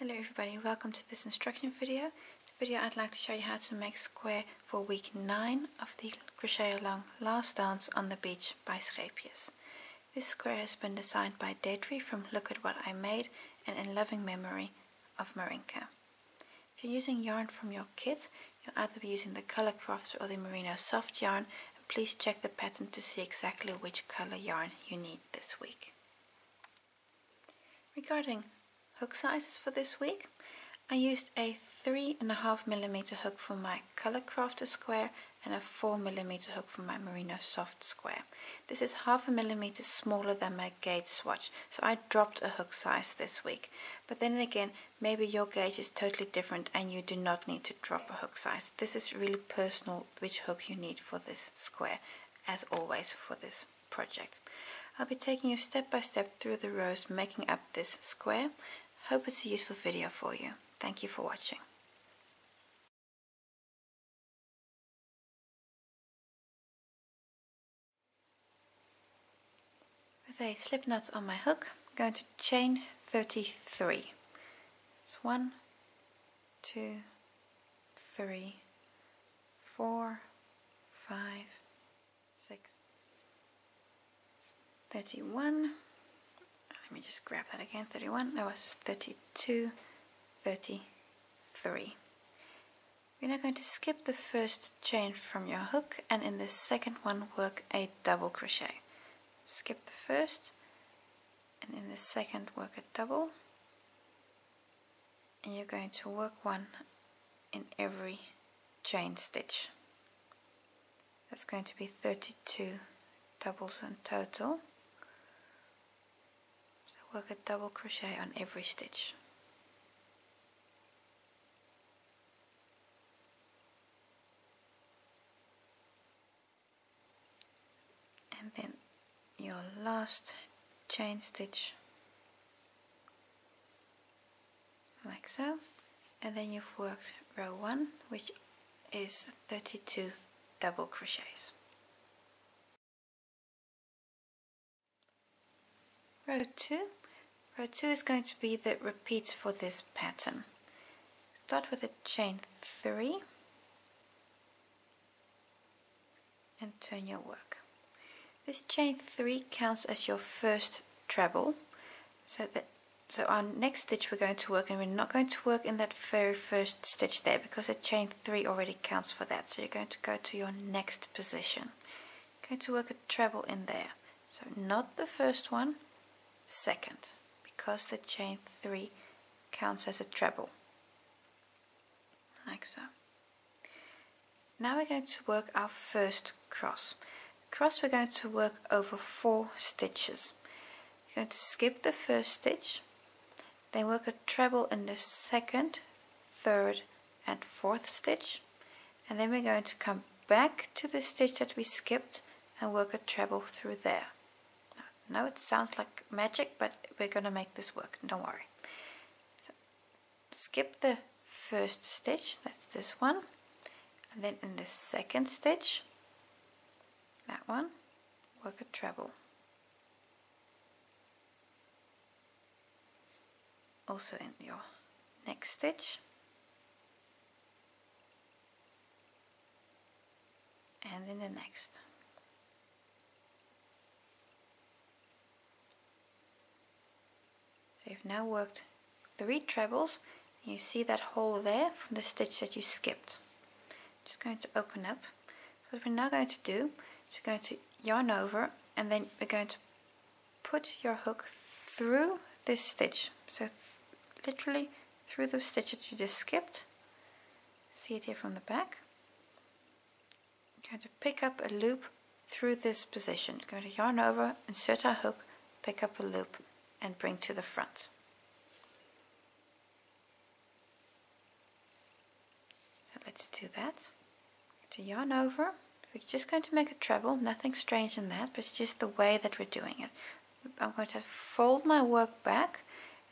Hello everybody, welcome to this instruction video. The video I'd like to show you how to make square for week 9 of the Crochet Along Last Dance on the Beach by Scheepjes. This square has been designed by Dedri from Look at What I Made and in loving memory of Marinka. If you're using yarn from your kit, you'll either be using the Color Crafts or the Merino Soft yarn, and please check the pattern to see exactly which color yarn you need this week. Regarding hook sizes for this week, I used a 3.5mm hook for my Color Crafter square and a 4mm hook for my Merino Soft square. This is 0.5 mm smaller than my gauge swatch, so I dropped a hook size this week. But then again, maybe your gauge is totally different and you do not need to drop a hook size. This is really personal which hook you need for this square, as always for this project. I'll be taking you step by step through the rows making up this square. Hope it's a useful video for you. Thank you for watching. With a slip knot on my hook, I'm going to chain 33. It's 1, 2, 3, 4, 5, 6, 31. Let me just grab that again. 31. That was 32, 33. We're now going to skip the first chain from your hook and in the second one work a double crochet. Skip the first and in the second work a double, and you're going to work one in every chain stitch. That's going to be 32 doubles in total. So work a double crochet on every stitch. And then your last chain stitch like so, and then you've worked row 1, which is 32 double crochets. Row 2 is going to be the repeats for this pattern. Start with a chain 3 and turn your work. This chain 3 counts as your first treble, so our next stitch we're going to work, and we're not going to work in that very first stitch there because a chain 3 already counts for that. So you're going to go to your next position. You're going to work a treble in there. So not the first one, the second, because the chain 3 counts as a treble. Like so. Now we're going to work our first cross. Cross we're going to work over 4 stitches. You're going to skip the first stitch, then work a treble in the second, third and fourth stitch, and then we're going to come back to the stitch that we skipped and work a treble through there. Now it sounds like magic, but we're going to make this work, don't worry. So, skip the first stitch, that's this one, and then in the second stitch, that one, work a treble. Also in your next stitch, and in the next. So you've now worked 3 trebles, and you see that hole there from the stitch that you skipped. Just going to open up. So what we're now going to do, we're going to yarn over, and then we're going to put your hook through this stitch. So literally through the stitch that you just skipped. See it here from the back. You're going to pick up a loop through this position. You're going to yarn over, insert our hook, pick up a loop and bring to the front. So let's do that. To yarn over. We're just going to make a treble, nothing strange in that, but it's just the way that we're doing it. I'm going to fold my work back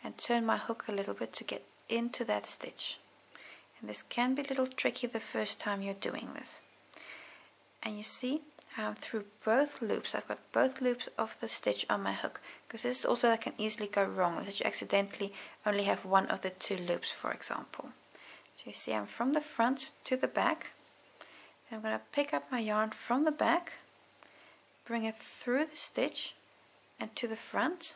and turn my hook a little bit to get into that stitch. And this can be a little tricky the first time you're doing this. And you see through both loops. I've got both loops of the stitch on my hook, because this is also that can easily go wrong, that you accidentally only have one of the two loops, for example. So you see I'm from the front to the back. Then I'm going to pick up my yarn from the back, bring it through the stitch and to the front.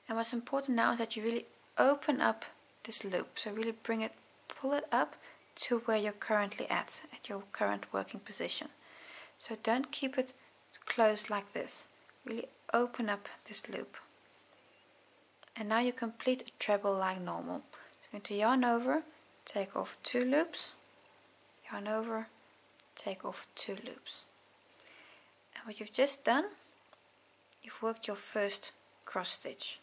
And what's important now is that you really open up this loop, so really pull it up to where you're currently at your current working position. So don't keep it closed like this, really open up this loop. And now you complete a treble like normal. So going to yarn over, take off 2 loops, yarn over, take off 2 loops. And what you've just done, you've worked your first cross stitch.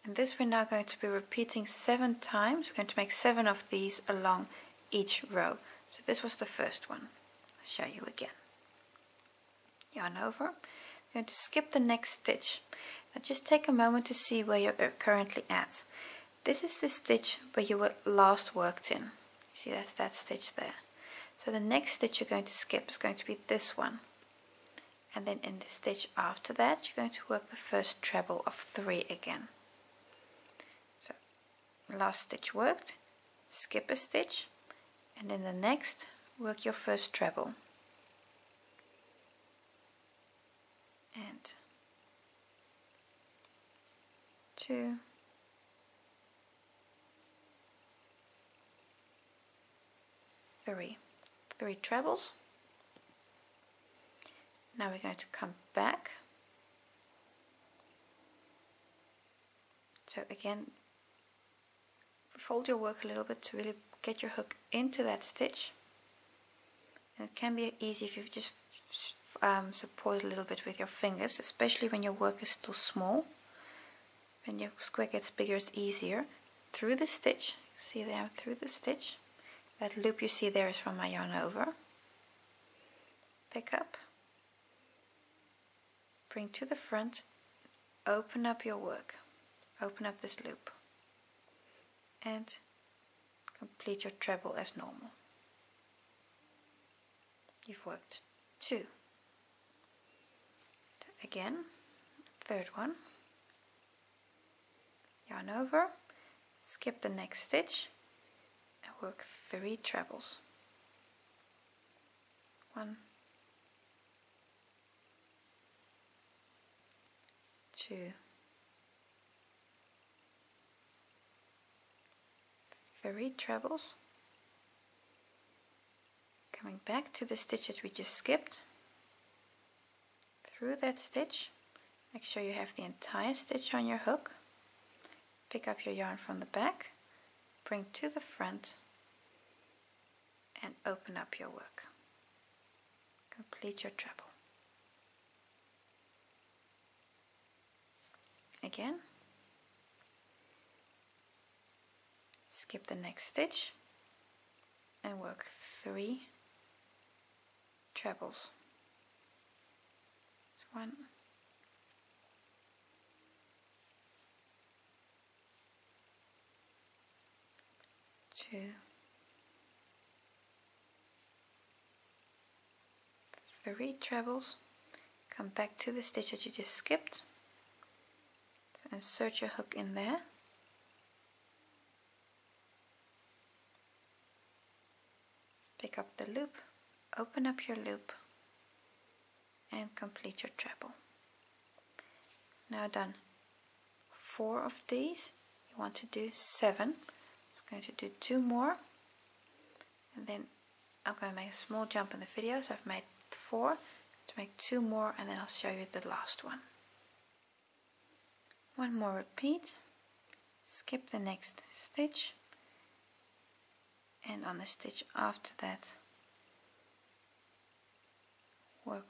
And this we're now going to be repeating 7 times. We're going to make 7 of these along each row. So this was the first one. I'll show you again. Yarn over. I'm going to skip the next stitch. Now just take a moment to see where you're currently at. This is the stitch where you were last worked in. You see, that's that stitch there. So the next stitch you're going to skip is going to be this one. And then in the stitch after that, you're going to work the first treble of 3 again. So last stitch worked, skip a stitch, and in the next work your first treble. And 2, 3 trebles. Now we're going to come back. So again, fold your work a little bit to really get your hook into that stitch. And it can be easy if you just support a little bit with your fingers, especially when your work is still small. When your square gets bigger, it's easier. Through the stitch, see there, through the stitch. That loop you see there is from my yarn over. Pick up, bring to the front, open up your work, open up this loop, and complete your treble as normal. You've worked 2. Again, third one, yarn over, skip the next stitch, and work 3 trebles. 1, 2, 3 trebles. Coming back to the stitch that we just skipped, through that stitch, make sure you have the entire stitch on your hook, pick up your yarn from the back, bring to the front, and open up your work. Complete your treble. Again, skip the next stitch and work 3 trebles. So 1, 2, 3 trebles. Come back to the stitch that you just skipped. So insert your hook in there. Pick up the loop, open up your loop, and complete your treble. Now done 4 of these, you want to do 7. I'm going to do 2 more, and then I'm going to make a small jump in the video, so I've made 4, to make 2 more, and then I'll show you the last one. 1 more repeat, skip the next stitch, and on the stitch after that work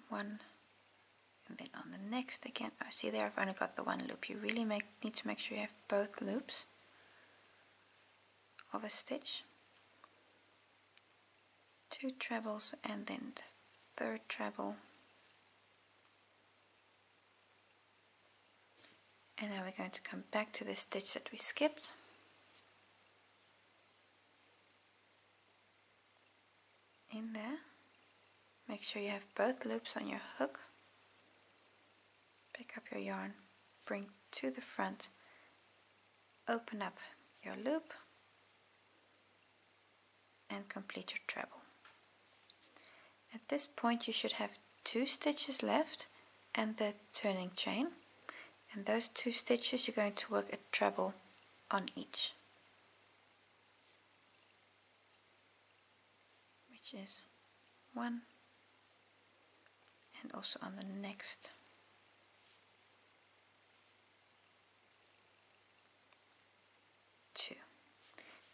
1, and then on the next again. I see there I've only got the 1 loop. You really need to make sure you have both loops of a stitch, 2 trebles, and then the 3rd treble. And now we're going to come back to the stitch that we skipped, in there, make sure you have both loops on your hook. Pick up your yarn, bring to the front, open up your loop and complete your treble. At this point you should have 2 stitches left and the turning chain, and those 2 stitches you're going to work a treble on each, which is 1 and also on the next.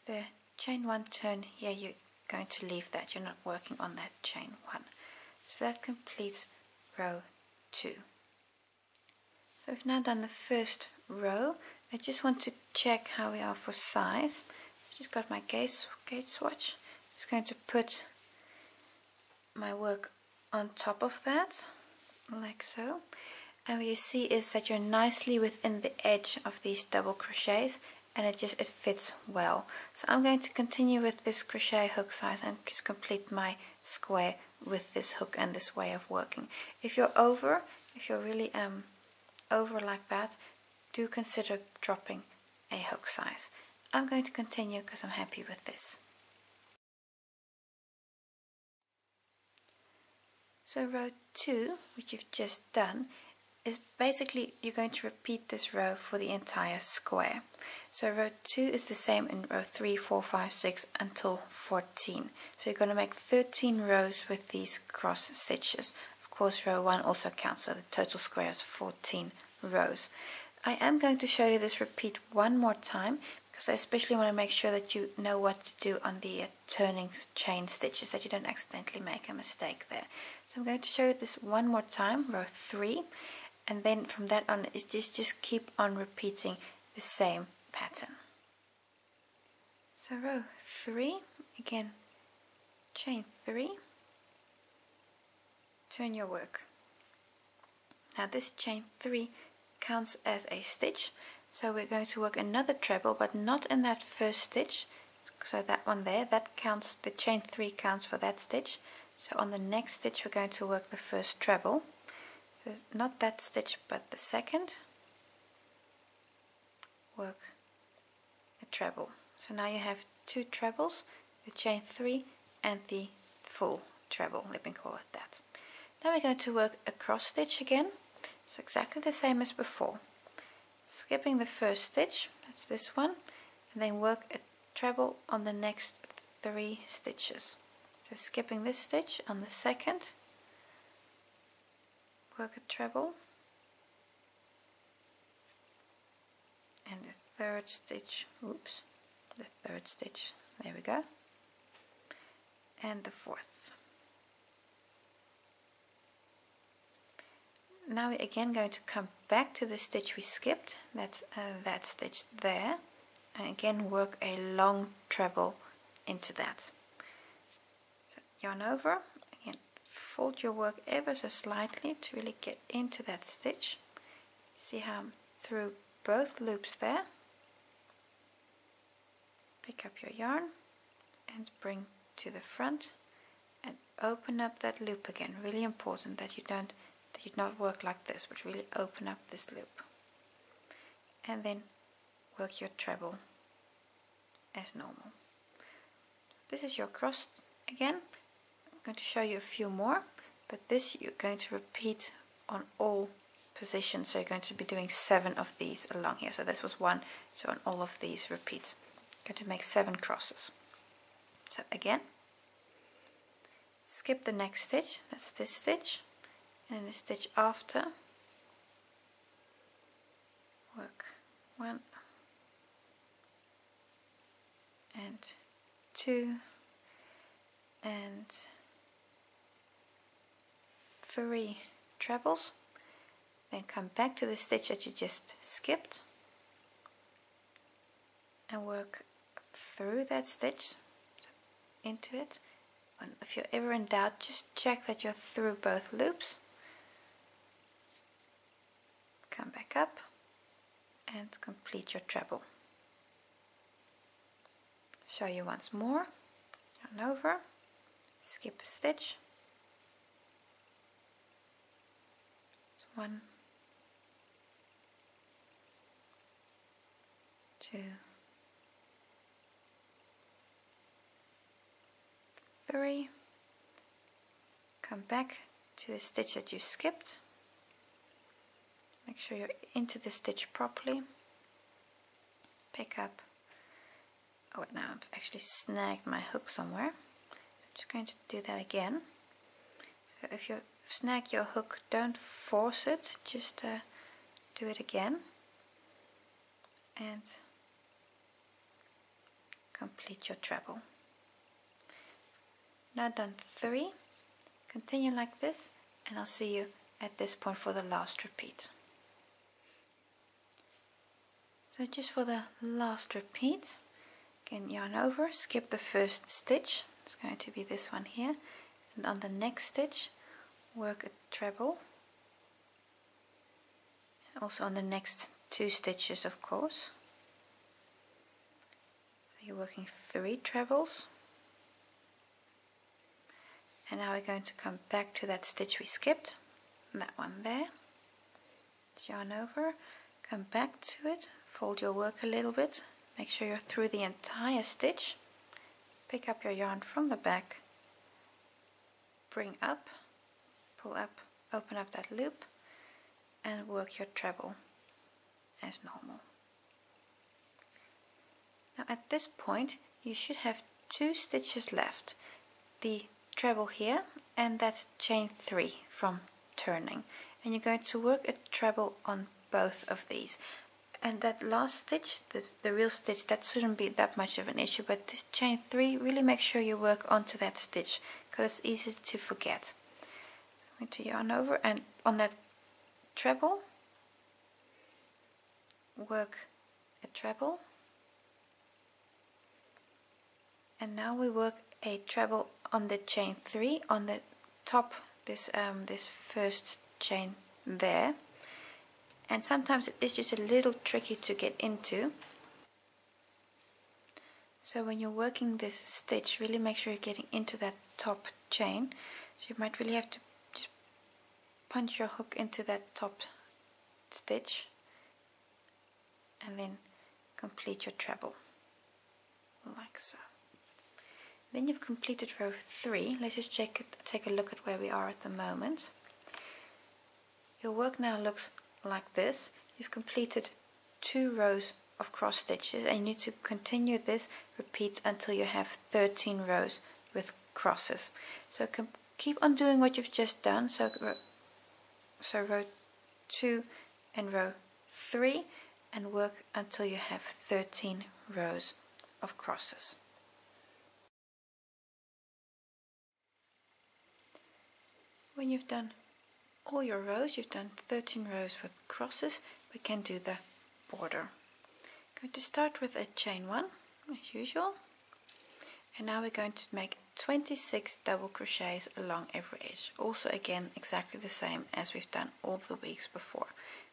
The chain 1 turn here, you're going to leave that, you're not working on that chain 1. So that completes row 2. So we've now done the first row. I just want to check how we are for size. I've just got my gauge swatch. I'm just going to put my work on top of that, like so. And what you see is that you're nicely within the edge of these double crochets, and it fits well. So I'm going to continue with this crochet hook size and just complete my square with this hook and this way of working. If you're really over like that, do consider dropping a hook size. I'm going to continue because I'm happy with this. So row 2, which you've just done, is basically you're going to repeat this row for the entire square. So row 2 is the same in row 3, 4, 5, 6 until 14. So you're going to make 13 rows with these cross stitches. Of course row 1 also counts, so the total square is 14 rows. I am going to show you this repeat one more time because I especially want to make sure that you know what to do on the turning chain stitches, that you don't accidentally make a mistake there. So I'm going to show you this one more time, row 3. And then from that on, is just keep on repeating the same pattern. So row 3, again, chain 3, turn your work. Now this chain 3 counts as a stitch, so we're going to work another treble, but not in that first stitch. So that one there, that counts, the chain 3 counts for that stitch. So on the next stitch we're going to work the first treble. So not that stitch but the second, work a treble. So now you have 2 trebles, the chain 3 and the full treble, let me call it that. Now we're going to work a cross stitch again, so exactly the same as before. Skipping the first stitch, that's this one, and then work a treble on the next 3 stitches. So skipping this stitch on the second, work a treble, and the third stitch, there we go, and the fourth. Now we're again going to come back to the stitch we skipped, that's that stitch there, and again work a long treble into that. So yarn over, again fold your work ever so slightly to really get into that stitch. See how I'm through both loops there. Pick up your yarn and bring to the front and open up that loop again. Really important that you not work like this, but really open up this loop. And then work your treble as normal. This is your cross again. I'm going to show you a few more, but this you're going to repeat on all positions, so you're going to be doing 7 of these along here. So this was 1, so on all of these repeat. You're going to make 7 crosses. So again, skip the next stitch, that's this stitch, and the stitch after, work 1 and 2 and 3 trebles, then come back to the stitch that you just skipped and work through that stitch, so into it. And if you're ever in doubt, just check that you're through both loops. Come back up and complete your treble. Show you once more. Yarn over, skip a stitch, 1, 2, 3, come back to the stitch that you skipped, make sure you're into the stitch properly, pick up, oh wait, now I've actually snagged my hook somewhere, so I'm just going to do that again. So if you snag your hook, don't force it, just do it again and complete your treble. Now done 3, continue like this, and I'll see you at this point for the last repeat. So just for the last repeat, again yarn over, skip the first stitch, it's going to be this one here, and on the next stitch work a treble, and also on the next 2 stitches of course. So you're working 3 trebles, and now we're going to come back to that stitch we skipped, that one there, let's yarn over, come back to it, fold your work a little bit, make sure you're through the entire stitch, pick up your yarn from the back, bring up, pull up, open up that loop and work your treble as normal. Now at this point you should have 2 stitches left, the treble here and that chain 3 from turning, and you're going to work a treble on both of these. And that last stitch, the real stitch, that shouldn't be that much of an issue, but this chain 3, really make sure you work onto that stitch because it's easy to forget. I'm going to yarn over, and on that treble work a treble, and now we work a treble on the chain 3 on the top, this first chain there, and sometimes it is just a little tricky to get into, so when you're working this stitch really make sure you're getting into that top chain, so you might really have to just punch your hook into that top stitch and then complete your treble like so. Then you've completed row 3. Let's just take a look at where we are at the moment. Your work now looks like this. You've completed 2 rows of cross stitches, and you need to continue this repeat until you have 13 rows with crosses. So keep on doing what you've just done. So row 2 and row 3, and work until you have 13 rows of crosses. When you've done all your rows, you've done 13 rows with crosses, we can do the border. I'm going to start with a chain 1 as usual, and now we're going to make 26 double crochets along every edge, also again exactly the same as we've done all the weeks before.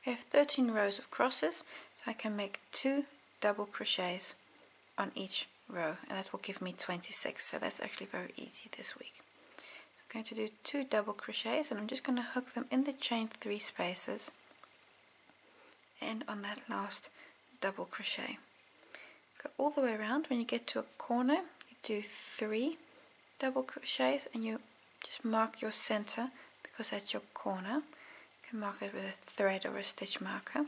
We have 13 rows of crosses, so I can make 2 double crochets on each row, and that will give me 26, so that's actually very easy this week. I'm going to do 2 double crochets, and I'm just going to hook them in the chain 3 spaces and on that last double crochet. Go all the way around. When you get to a corner you do 3 double crochets and you just mark your center because that's your corner. You can mark it with a thread or a stitch marker.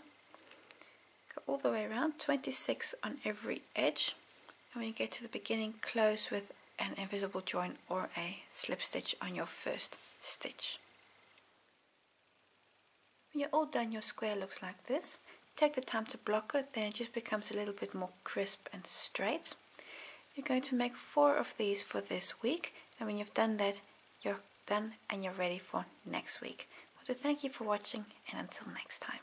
Go all the way around, 26 on every edge, and when you get to the beginning close with an invisible join or a slip stitch on your first stitch. When you're all done, your square looks like this. Take the time to block it, then it just becomes a little bit more crisp and straight. You're going to make 4 of these for this week, and when you've done that, you're done and you're ready for next week. I want to thank you for watching, and until next time.